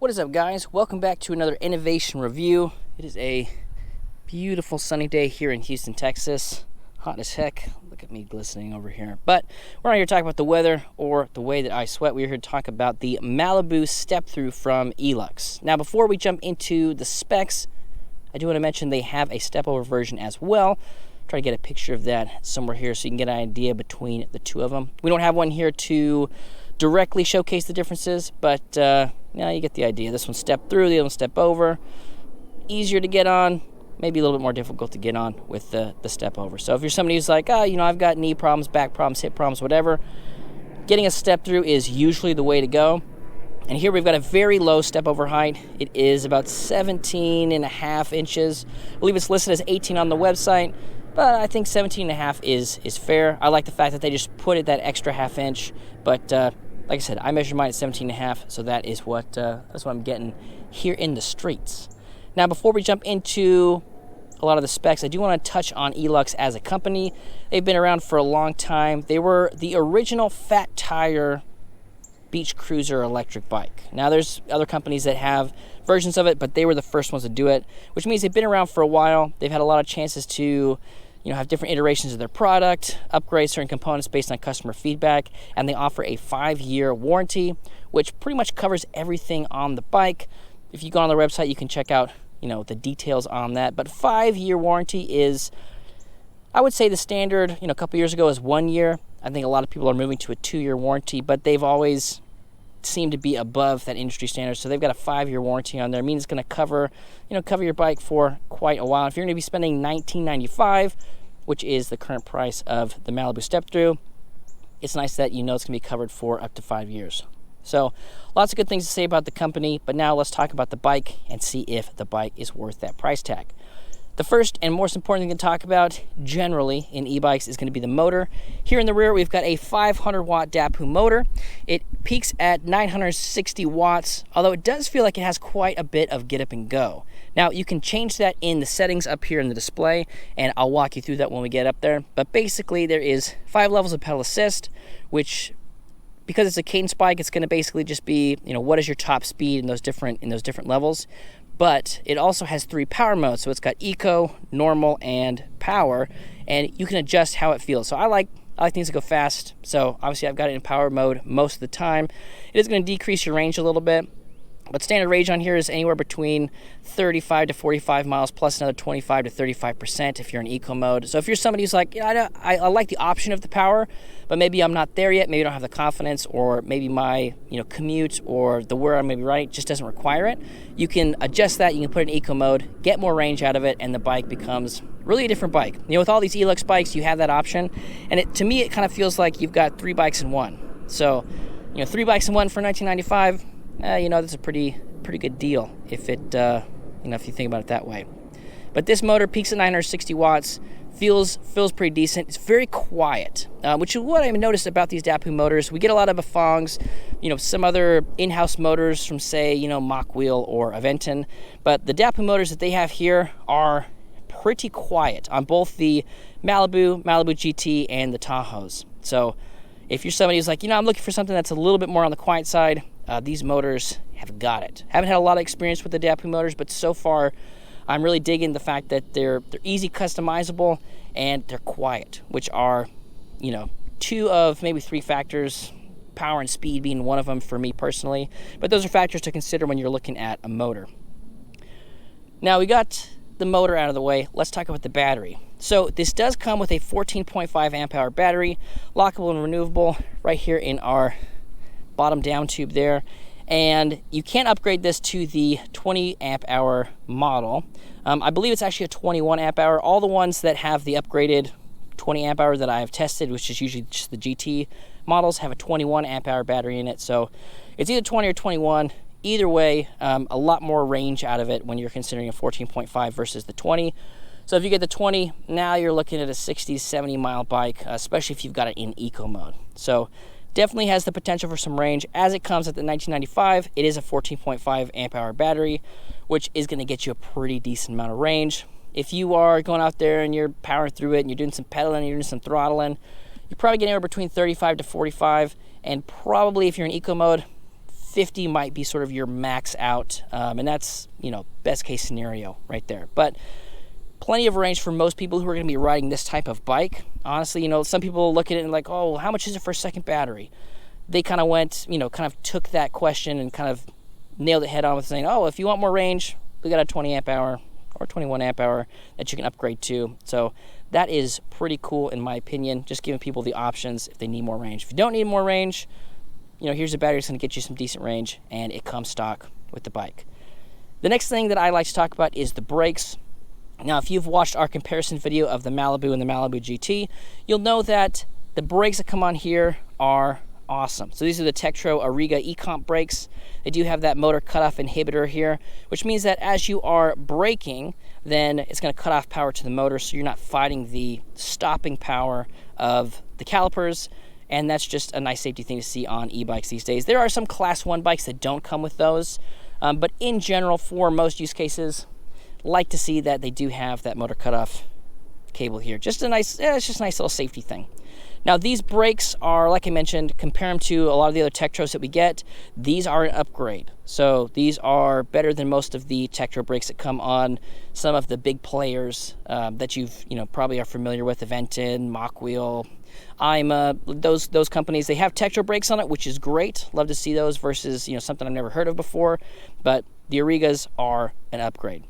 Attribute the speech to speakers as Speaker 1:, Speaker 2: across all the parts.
Speaker 1: What is up, guys? Welcome back to another innovation review. It is a beautiful sunny day here in Houston, Texas. Hot as heck. Look at me glistening over here. But we're not here to talk about the weather or the way that I sweat. We're here to talk about the Malibu Step-Through from E-LUX. Now, before we jump into the specs, I do want to mention they have a step-over version as well. Try to get a picture of that somewhere here so you can get an idea between the two of them. We don't have one here to directly showcase the differences, but now you get the idea. This one's step through, the other one's step over. Easier to get on, maybe a little bit more difficult to get on with the step over. So if you're somebody who's like, I've got knee problems, back problems, hip problems, whatever, getting a step through is usually the way to go. And here we've got a very low step over height. It is about 17.5 inches. I believe it's listed as 18 on the website, but I think 17.5 is fair. I like the fact that they just put it that extra half inch, but like I said, I measured mine at 17.5, so that is that's what I'm getting here in the streets. Now, before we jump into a lot of the specs, I do want to touch on E-LUX as a company. They've been around for a long time. They were the original fat tire beach cruiser electric bike. Now, there's other companies that have versions of it, but they were the first ones to do it, which means they've been around for a while. They've had a lot of chances to have different iterations of their product, upgrade certain components based on customer feedback, and they offer a 5-year warranty, which pretty much covers everything on the bike. If you go on their website, you can check out, the details on that. But 5-year warranty is, I would say the standard, a couple years ago was 1 year. I think a lot of people are moving to a 2-year warranty, but they've always seemed to be above that industry standard. So they've got a 5-year warranty on there. It means it's going to cover your bike for quite a while. If you're going to be spending $19.95, which is the current price of the Malibu Step-Through, it's nice that it's going to be covered for up to 5 years. So lots of good things to say about the company, but now let's talk about the bike and see if the bike is worth that price tag. The first and most important thing to talk about generally in e-bikes is going to be the motor. Here in the rear, we've got a 500-watt DAPU motor. It peaks at 960 watts, although it does feel like it has quite a bit of get up and go. Now, you can change that in the settings up here in the display, and I'll walk you through that when we get up there. But basically, there is 5 levels of pedal assist, which, because it's a cadence bike, it's going to basically just be, what is your top speed in those different levels. But it also has 3 power modes, so it's got eco, normal, and power, and you can adjust how it feels. So I like things to go fast, so obviously I've got it in power mode most of the time. It is going to decrease your range a little bit, but standard range on here is anywhere between 35 to 45 miles plus another 25 to 35% if you're in eco mode. So if you're somebody who's like, I like the option of the power, but maybe I'm not there yet, maybe I don't have the confidence, or maybe my commute or the where I may be riding just doesn't require it, you can adjust that. You can put it in eco mode, get more range out of it, and the bike becomes really a different bike. With all these E-LUX bikes, you have that option, and to me it kind of feels like you've got 3 bikes in one. So 3 bikes in one for $19.95. That's a pretty good deal if it if you think about it that way. But this motor peaks at 960 watts, feels pretty decent. It's very quiet, which is what I noticed about these DAPU motors. We get a lot of Bafongs, some other in-house motors from, say, Mach Wheel or Aventon, but the DAPU motors that they have here are pretty quiet on both the Malibu GT, and the Tahoes. So if you're somebody who's like, I'm looking for something that's a little bit more on the quiet side, these motors have got it. Haven't had a lot of experience with the DAPU motors, but so far I'm really digging the fact that they're easy customizable and they're quiet, which are 2 of maybe 3 factors, power and speed being one of them for me personally, but those are factors to consider when you're looking at a motor. Now we got the motor out of the way, let's talk about the battery. So this does come with a 14.5 amp hour battery, lockable and renewable right here in our bottom down tube there, and you can upgrade this to the 20 amp hour model. I believe it's actually a 21 amp hour. All the ones that have the upgraded 20 amp hour that I have tested, which is usually just the GT models, have a 21 amp hour battery in it. So it's either 20 or 21. Either way, a lot more range out of it when you're considering a 14.5 versus the 20. So if you get the 20, now you're looking at a 60, 70 mile bike, especially if you've got it in eco mode. So definitely has the potential for some range. As it comes at the $19.95, it is a 14.5 amp hour battery, which is going to get you a pretty decent amount of range. If you are going out there and you're powering through it and you're doing some pedaling, you're doing some throttling, you're probably getting anywhere between 35 to 45, and probably if you're in eco mode, 50 might be sort of your max out, and that's, you know, best case scenario right there. But plenty of range for most people who are going to be riding this type of bike. Honestly, you know, some people look at it and like, oh, how much is it for a second battery? They kind of went, you know, kind of took that question and kind of nailed it head on with saying, oh, if you want more range, we got a 20 amp hour or 21 amp hour that you can upgrade to. So that is pretty cool in my opinion, just giving people the options if they need more range. If you don't need more range, you know, here's a battery that's going to get you some decent range, and it comes stock with the bike. The next thing that I like to talk about is the brakes. Now, if you've watched our comparison video of the Malibu and the Malibu GT, you'll know that the brakes that come on here are awesome. So these are the Tektro Auriga E-Comp brakes. They do have that motor cutoff inhibitor here, which means that as you are braking, then it's going to cut off power to the motor, so you're not fighting the stopping power of the calipers, and that's just a nice safety thing to see on e-bikes these days. There are some Class 1 bikes that don't come with those, but in general, for most use cases, like to see that they do have that motor cutoff cable here. Just a nice, it's just a nice little safety thing. Now, these brakes are, like I mentioned, compare them to a lot of the other Tektros that we get. These are an upgrade. So these are better than most of the Tektro brakes that come on some of the big players that you've, you know, probably are familiar with, Aventon, Machwheel, IMA, those companies. They have Tektro brakes on it, which is great. Love to see those versus, you know, something I've never heard of before. But the Aurigas are an upgrade.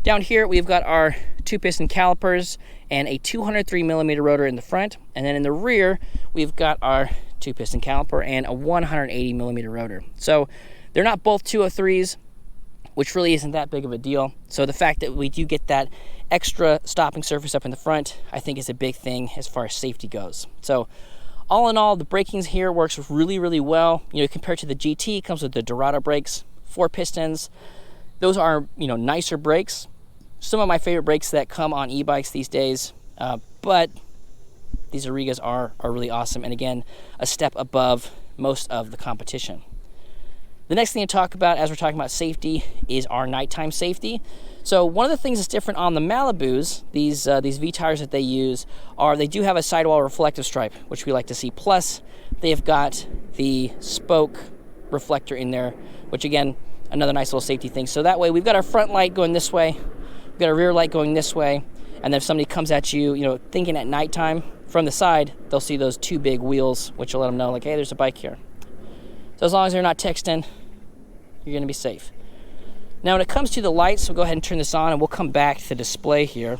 Speaker 1: Down here, we've got our 2-piston calipers and a 203mm rotor in the front. And then in the rear, we've got our 2-piston caliper and a 180mm rotor. So they're not both 203s, which really isn't that big of a deal. So the fact that we do get that extra stopping surface up in the front, I think is a big thing as far as safety goes. So all in all, the brakings here works really, really well. You know, compared to the GT, it comes with the Dorado brakes, 4 pistons. Those are, you know, nicer brakes. Some of my favorite brakes that come on e-bikes these days, but these Aurigas are really awesome, and again, a step above most of the competition. The next thing to talk about as we're talking about safety is our nighttime safety. So one of the things that's different on the Malibus, these V tires that they use, are they do have a sidewall reflective stripe, which we like to see. Plus, they've got the spoke reflector in there, which again, another nice little safety thing. So that way, we've got our front light going this way, we've got our rear light going this way, and then if somebody comes at you, you know, thinking at nighttime from the side, they'll see those 2 big wheels, which will let them know, like, hey, there's a bike here. So as long as they're not texting, you're gonna be safe. Now, when it comes to the lights, we'll go ahead and turn this on, and we'll come back to the display here,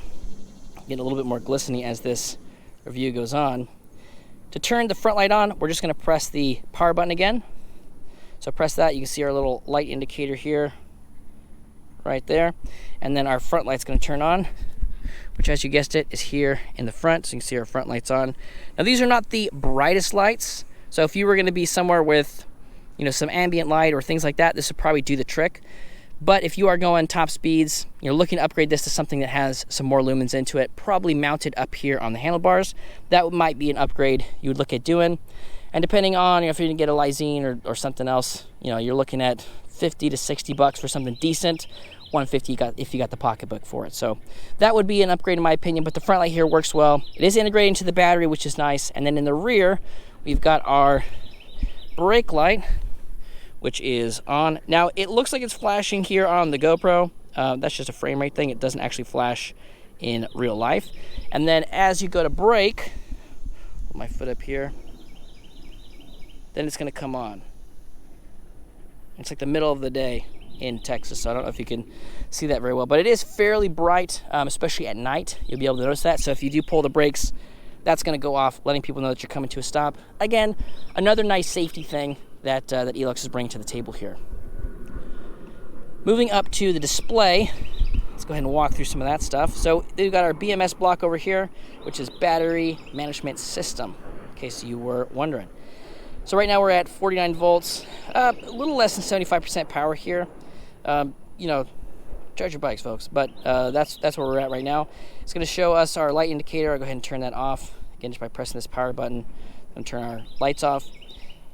Speaker 1: get a little bit more glistening as this review goes on. To turn the front light on, we're just gonna press the power button again. So press that, you can see our little light indicator here, right there. And then our front light's gonna turn on, which, as you guessed it, is here in the front. So you can see our front lights on. Now, these are not the brightest lights. So if you were gonna be somewhere with, you know, some ambient light or things like that, this would probably do the trick. But if you are going top speeds, you're looking to upgrade this to something that has some more lumens into it, probably mounted up here on the handlebars, that might be an upgrade you would look at doing. And depending on, you know, if you're gonna get a Lysine or something else, you know, you're looking at $50 to $60 for something decent. $150 if you got the pocketbook for it. So that would be an upgrade in my opinion, but the front light here works well. It is integrated into the battery, which is nice. And then in the rear, we've got our brake light, which is on. Now, it looks like it's flashing here on the GoPro. That's just a frame rate thing. It doesn't actually flash in real life. And then as you go to brake, put my foot up here, then it's gonna come on. It's like the middle of the day in Texas, so I don't know if you can see that very well, but it is fairly bright, especially at night. You'll be able to notice that. So if you do pull the brakes, that's going to go off, letting people know that you're coming to a stop. Again, another nice safety thing that E-LUX is bringing to the table here. Moving up to the display, let's go ahead and walk through some of that stuff. So we've got our BMS block over here, which is Battery Management System, in case you were wondering. So right now we're at 49 volts, a little less than 75% power here. You know, charge your bikes, folks, but that's where we're at right now. It's going to show us our light indicator. I'll go ahead and turn that off, again, just by pressing this power button and turn our lights off.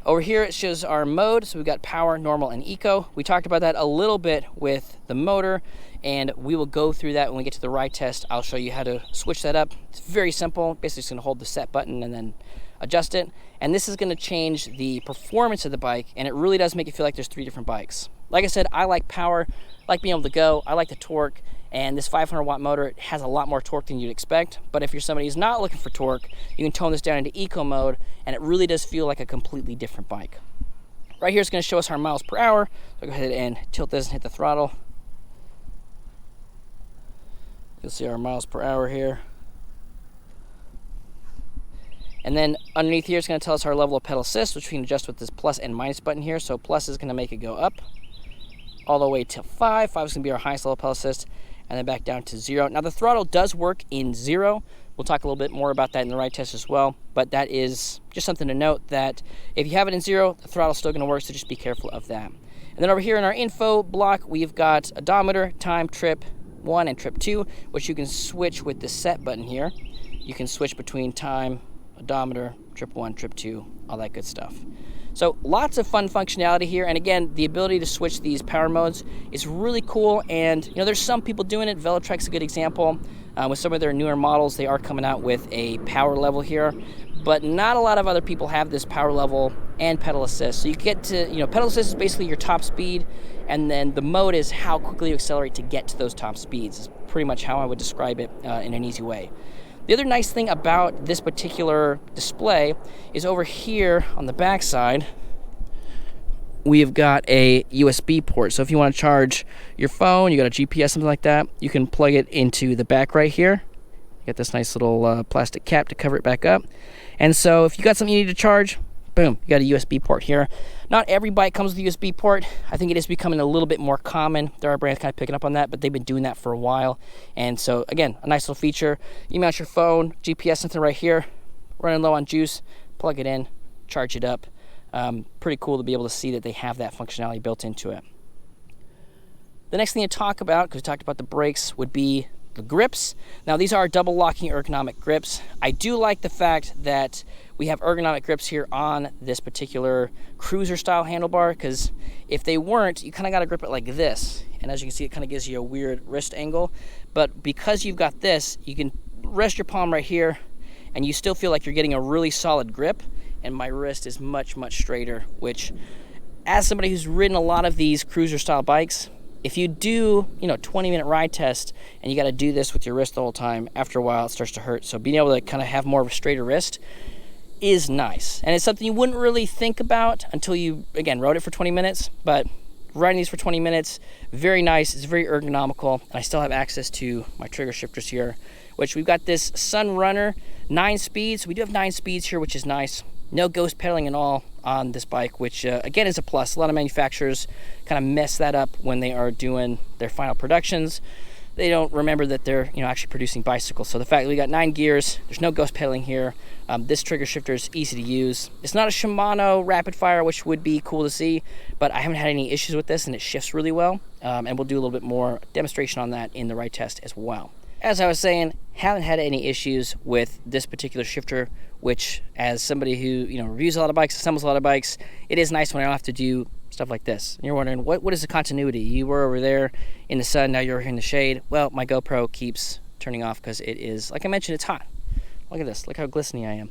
Speaker 1: Over here it shows our mode, so we've got power, normal, and eco. We talked about that a little bit with the motor, and we will go through that when we get to the ride test. I'll show you how to switch that up. It's very simple. Basically just going to hold the set button and then adjust it. And this is going to change the performance of the bike, and it really does make it feel like there's 3 different bikes. Like I said, I like power, like being able to go, I like the torque, and this 500 watt motor has a lot more torque than you'd expect. But if you're somebody who's not looking for torque, you can tone this down into eco mode, and it really does feel like a completely different bike. Right here is going to show us our miles per hour. So go ahead and tilt this and hit the throttle. You'll see our miles per hour here. And then underneath here, it's going to tell us our level of pedal assist, which we can adjust with this plus and minus button here. So plus is going to make it go up all the way to 5. 5 is going to be our highest level of pedal assist, and then back down to 0. Now the throttle does work in 0. We'll talk a little bit more about that in the ride test as well, but that is just something to note, that if you have it in 0, the throttle's still going to work, so just be careful of that. And then over here in our info block, we've got odometer, time, trip 1 and trip 2, which you can switch with the set button here. You can switch between time, odometer, trip 1, trip 2, all that good stuff. So lots of fun functionality here, and again, the ability to switch these power modes is really cool. And you know, there's some people doing it. Velotrek's a good example. With some of their newer models, they are coming out with a power level here, but not a lot of other people have this power level and pedal assist. So you get to, you know, pedal assist is basically your top speed, and then the mode is how quickly you accelerate to get to those top speeds. Is pretty much how I would describe it in an easy way. The other nice thing about this particular display is over here on the back side, we've got a USB port. So if you want to charge your phone, you got a GPS, something like that, you can plug it into the back right here. You got this nice little plastic cap to cover it back up. And so if you got something you need to charge, boom, you got a USB port here. Not every bike comes with a USB port. I think it is becoming a little bit more common. There are brands kind of picking up on that, but they've been doing that for a while. And so again, a nice little feature. You mount your phone, GPS, something right here, running low on juice, plug it in, charge it up. Pretty cool to be able to see that they have that functionality built into it. The next thing to talk about, because we talked about the brakes, would be the grips. Now these are double locking ergonomic grips. I do like the fact that we have ergonomic grips here on this particular cruiser style handlebar, because if they weren't, you kind of got to grip it like this. And as you can see, it kind of gives you a weird wrist angle. But because you've got this, you can rest your palm right here and you still feel like you're getting a really solid grip. And my wrist is much, much straighter, which, as somebody who's ridden a lot of these cruiser style bikes, if you do, 20-minute ride test and you got to do this with your wrist the whole time, after a while it starts to hurt. So being able to kind of have more of a straighter wrist is nice. And it's something you wouldn't really think about until you, again, rode it for 20 minutes. But riding these for 20 minutes, very nice. It's very ergonomical. And I still have access to my trigger shifters here, which we've got this Sun Runner 9 speeds. We do have 9 speeds here, which is nice. No ghost pedaling at all on this bike, which again is a plus. A lot of manufacturers kind of mess that up when they are doing their final productions. They don't remember that they're actually producing bicycles. So the fact that we got 9 gears, there's no ghost pedaling here. This trigger shifter is easy to use. It's not a Shimano rapid fire, which would be cool to see, but I haven't had any issues with this, and it shifts really well. And we'll do a little bit more demonstration on that in the ride test as well. As I was saying, haven't had any issues with this particular shifter, which, as somebody who reviews a lot of bikes, assembles a lot of bikes, it is nice when I don't have to do stuff like this. And you're wondering, what is the continuity? You were over there in the sun, now you're here in the shade. Well, my GoPro keeps turning off because it is, like I mentioned, it's hot. Look at this. Look how glistening I am.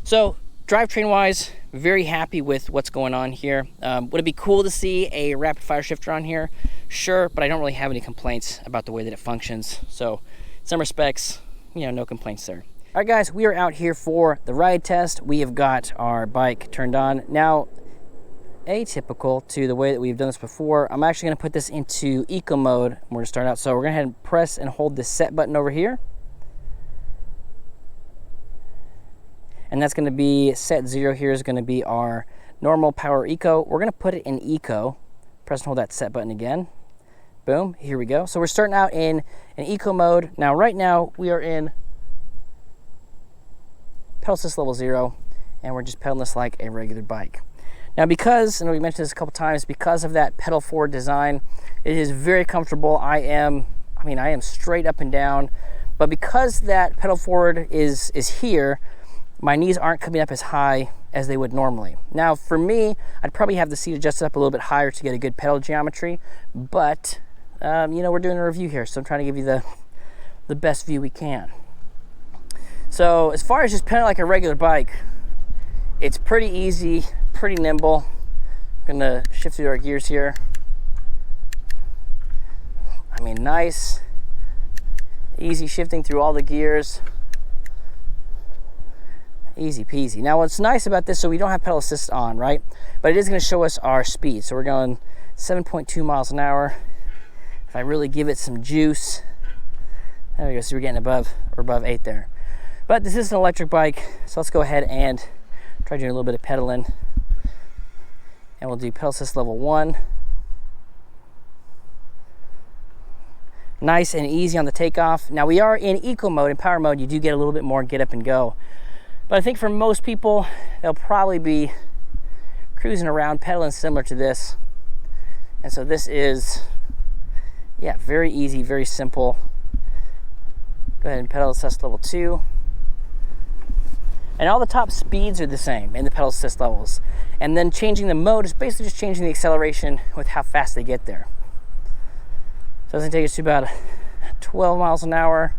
Speaker 1: So, drivetrain-wise, very happy with what's going on here. Would it be cool to see a rapid fire shifter on here? Sure, but I don't really have any complaints about the way that it functions. So, in some respects, no complaints there. All right, guys, we are out here for the ride test. We have got our bike turned on. Now, atypical to the way that we've done this before, I'm actually going to put this into eco mode. We're going to start out. So we're going to head and press and hold this set button over here. And that's going to be set 0 here is going to be our normal power eco. We're going to put it in eco. Press and hold that set button again. Boom, here we go. So we're starting out in an eco mode. Now, right now, we are in pedal assist level 0, and we're just pedaling this like a regular bike. Now, because, and we mentioned this a couple times, because of that pedal forward design, it is very comfortable. I am straight up and down, but because that pedal forward is here, my knees aren't coming up as high as they would normally. Now, for me, I'd probably have the seat adjusted up a little bit higher to get a good pedal geometry, but we're doing a review here, so I'm trying to give you the best view we can. So as far as just pedaling like a regular bike, It's pretty easy, pretty nimble. I'm gonna shift through our gears here. I mean, nice, easy shifting through all the gears. Easy peasy. Now what's nice about this, so we don't have pedal assist on, right? But it is gonna show us our speed. So we're going 7.2 miles an hour. If I really give it some juice, there we go, so we're getting above 8 there. But this is an electric bike, so let's go ahead and try doing a little bit of pedaling. And we'll do pedal assist level 1. Nice and easy on the takeoff. Now we are in eco mode. In power mode, you do get a little bit more get up and go. But I think for most people, they'll probably be cruising around, pedaling similar to this. And so this is, yeah, very easy, very simple. Go ahead and pedal assist level 2. And all the top speeds are the same in the pedal assist levels. And then changing the mode is basically just changing the acceleration with how fast they get there. So it's gonna take us to about 12 miles an hour.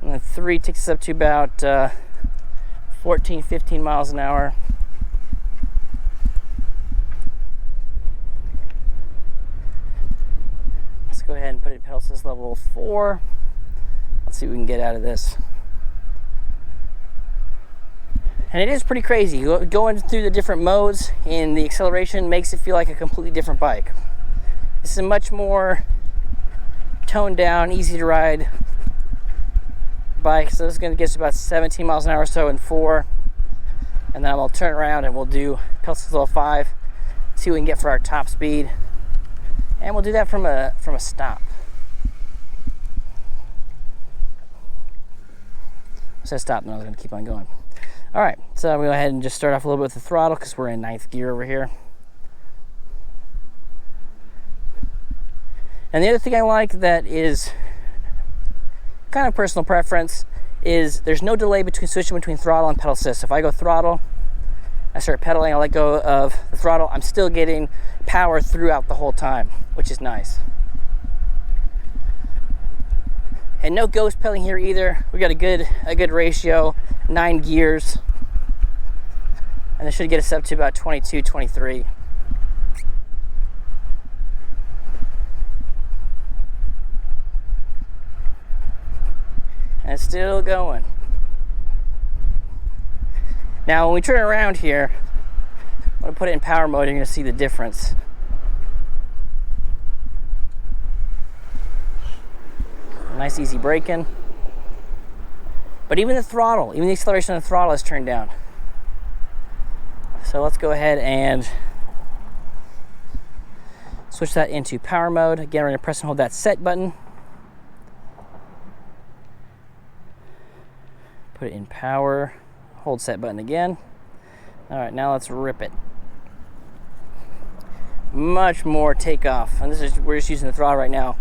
Speaker 1: And then 3 takes us up to about 14, 15 miles an hour. Let's go ahead and put it in pedal assist level 4. Let's see what we can get out of this. And it is pretty crazy. Going through the different modes in the acceleration makes it feel like a completely different bike. This is a much more toned down, easy to ride bike. So this is going to get us about 17 miles an hour or so in 4. And then we'll turn around and we'll do pedal assist level 5. See what we can get for our top speed. And we'll do that from a stop. I said stop, and I was going to keep on going. All right, so I'm going to go ahead and just start off a little bit with the throttle because we're in 9th gear over here. And the other thing I like that is kind of personal preference is there's no delay between switching between throttle and pedal assist. So if I go throttle, I start pedaling, I let go of the throttle, I'm still getting power throughout the whole time, which is nice. And no ghost pedaling here either. We got a good ratio, 9 gears. And this should get us up to about 22, 23. And it's still going. Now when we turn around here, I'm gonna put it in power mode, you're gonna see the difference. Nice easy braking. But even the throttle, even the acceleration on the throttle is turned down. So let's go ahead and switch that into power mode. Again, we're gonna press and hold that set button. Put it in power, hold set button again. All right, now let's rip it. Much more takeoff. And we're just using the throttle right now.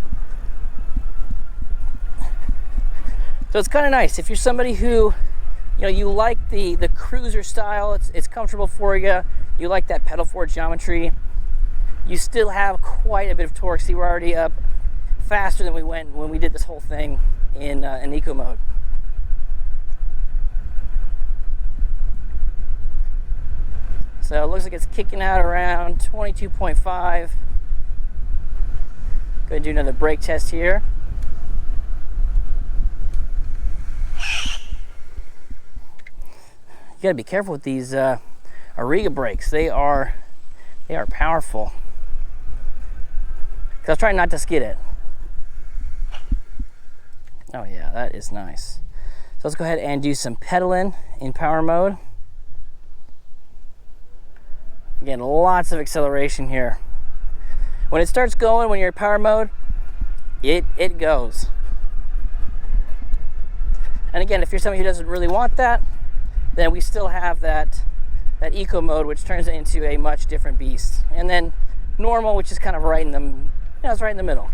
Speaker 1: So it's kind of nice if you're somebody who, you like the cruiser style. It's comfortable for you. You like that pedal forward geometry. You still have quite a bit of torque. See, we're already up faster than we went when we did this whole thing in eco mode. So it looks like it's kicking out around 22.5. Go ahead and do another brake test here. You gotta be careful with these Ebike brakes. They are powerful. Cause I was trying not to skid it. Oh yeah, that is nice. So let's go ahead and do some pedaling in power mode. Again, lots of acceleration here. When it starts going, when you're in power mode, it goes. And again, if you're somebody who doesn't really want that, then we still have that eco mode, which turns it into a much different beast. And then normal, which is kind of right in the, it's right in the middle.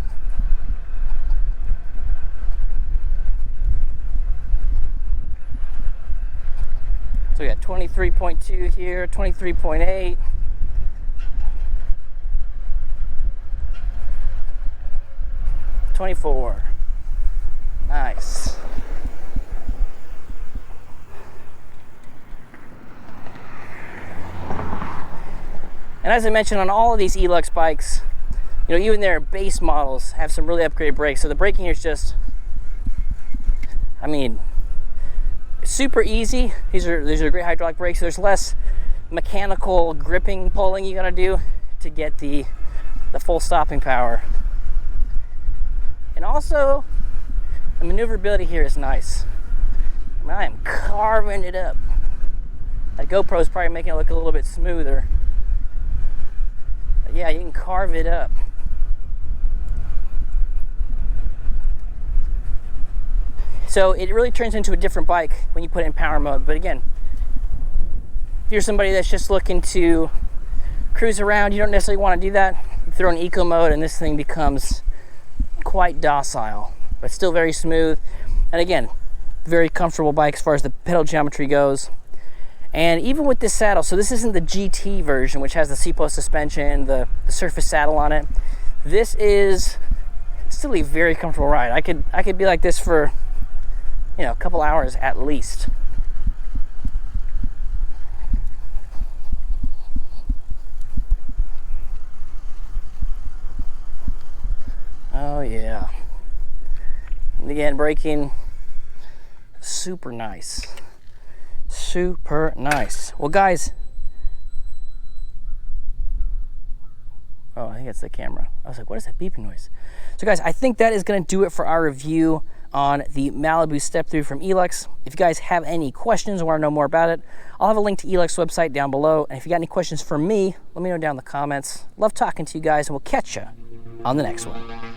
Speaker 1: So we got 23.2 here, 23.8. Nice. And as I mentioned, on all of these E-LUX bikes, you know, even their base models have some really upgraded brakes. So the braking here is just, I mean, super easy. These are great hydraulic brakes. There's less mechanical gripping, pulling you gotta do to get the full stopping power. And also, the maneuverability here is nice. I mean, I am carving it up. That GoPro is probably making it look a little bit smoother. But yeah, you can carve it up. So it really turns into a different bike when you put it in power mode. But again, if you're somebody that's just looking to cruise around, you don't necessarily want to do that. You throw in eco mode and this thing becomes quite docile, but still very smooth. And again, very comfortable bike as far as the pedal geometry goes. And even with this saddle, so this isn't the GT version, which has the C-post suspension, the surface saddle on it. This is still a very comfortable ride. I could be like this for, you know, a couple hours at least. Oh yeah. And again, braking, super nice. Super nice. Well, guys, oh, I think that's the camera. I was like, what is that beeping noise? So guys, I think that is going to do it for our review on the Malibu Step-Through from E-LUX. If you guys have any questions or want to know more about it, I'll have a link to E-LUX website down below. And if you got any questions for me, let me know down in the comments. Love talking to you guys, and we'll catch you on the next one.